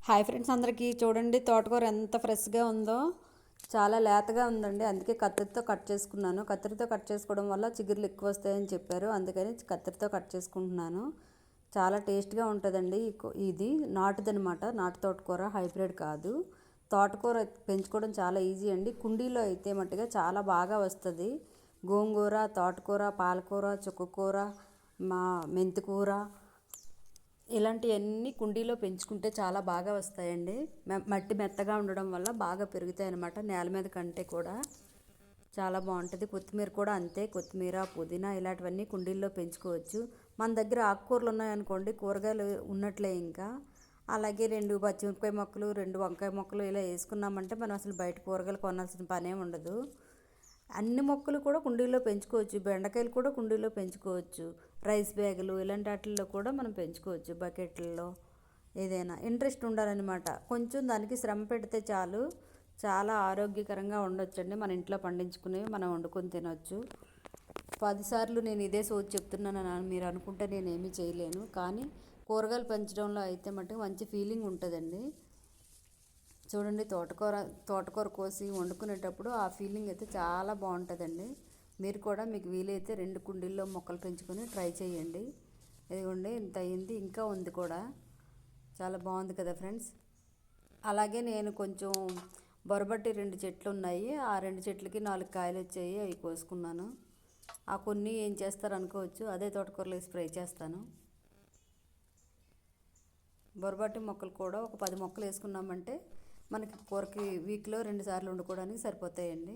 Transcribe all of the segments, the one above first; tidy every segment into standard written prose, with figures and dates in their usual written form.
Hi friends, అందరికీ చూడండి తోటకూర ఎంత ఫ్రెష్గా ఉందో. చాలా లేతగా ఉందండి. అందుకే కత్తిరితో కట్ చేసుకున్నాను. కత్తిరితో కట్ చేసుకోవడం వల్ల చిగుర్లు ఎక్కువ వస్తాయని చెప్పారు, అందుకని కత్తిరితో కట్ చేసుకుంటున్నాను. చాలా టేస్ట్గా ఉంటుందండి. ఇది నాటుదనమాట, నాటు తోటకూర, హైబ్రిడ్ కాదు. తోటకూర పెంచుకోవడం చాలా ఈజీ అండి. కుండీలో అయితే మట్టుగా చాలా బాగా వస్తుంది. గోంగూర, తోటకూర, పాలకూర, చుక్కకూర, మెంతికూర ఇలాంటివన్నీ కుండీలో పెంచుకుంటే చాలా బాగా వస్తాయండి. మట్టి మెత్తగా ఉండడం వల్ల బాగా పెరుగుతాయి అన్నమాట. నేల మీద కంటే కూడా చాలా బాగుంటుంది. కొత్తిమీర కూడా అంతే. కొత్తిమీర, పుదీనా ఇలాంటివన్నీ కుండీల్లో పెంచుకోవచ్చు. మన దగ్గర ఆకుకూరలు ఉన్నాయనుకోండి, కూరగాయలు ఉన్నట్లే. ఇంకా అలాగే 2 పచ్చిమిరపకాయ మొక్కలు, 2 వంకాయ మొక్కలు ఇలా వేసుకున్నామంటే మనం అసలు బయట కూరగాయలు కొనాల్సిన పనే ఉండదు. అన్ని మొక్కలు కూడా కుండీలో పెంచుకోవచ్చు. బెండకాయలు కూడా కుండీలో పెంచుకోవచ్చు. రైస్ బ్యాగులు ఇలాంటి వాటిల్లో కూడా మనం పెంచుకోవచ్చు. బకెట్లలో ఏదైనా ఇంట్రెస్ట్ ఉండాలన్నమాట. కొంచెం దానికి శ్రమ పెడితే చాలు, చాలా ఆరోగ్యకరంగా ఉండొచ్చండి. మన ఇంట్లో పండించుకునేవి మనం వండుకొని తినొచ్చు. 10 సార్లు నేను ఇదే సోది చెప్తున్నాను మీరు అనుకుంటే నేనేమీ చేయలేను, కానీ కూరగాయలు పెంచడంలో అయితే మటుకు మంచి ఫీలింగ్ ఉంటుందండి. చూడండి, తోటకూర కోసి వండుకునేటప్పుడు ఆ ఫీలింగ్ అయితే చాలా బాగుంటుందండి. మీరు కూడా మీకు వీలైతే 2 కుండీల్లో మొక్కలు పెంచుకొని ట్రై చేయండి. ఇదిగోండి, ఇంత అయింది, ఇంకా ఉంది కూడా. చాలా బాగుంది కదా ఫ్రెండ్స్. అలాగే నేను కొంచెం బొరబట్టి 2 చెట్లు ఉన్నాయి. ఆ 2 చెట్లకి 4 కాయలు వచ్చాయి, అవి కోసుకున్నాను. ఆ కొన్ని ఏం చేస్తారు అనుకోవచ్చు, అదే తోటకూరలో స్ప్రే చేస్తాను. బొరబట్టి మొక్కలు కూడా ఒక 10 మొక్కలు వేసుకున్నామంటే మనకి కూరకి వీక్లో 2 సార్లు వండుకోవడానికి సరిపోతాయండి.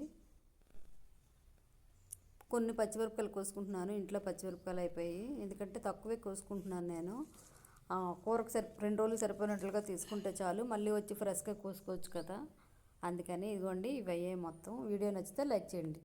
కొన్ని పచ్చిమిరపకాయలు కోసుకుంటున్నాను. ఇంట్లో పచ్చిమిరపకాయలు అయిపోయి, ఎందుకంటే తక్కువే కోసుకుంటున్నాను నేను. కూరకు 2 రోజులు సరిపోయినట్లుగా తీసుకుంటే చాలు, మళ్ళీ వచ్చి ఫ్రెష్గా కోసుకోవచ్చు కదా. అందుకని ఇదిగోండి, ఇవి అయ్యాయి మొత్తం. వీడియో నచ్చితే లైక్ చేయండి.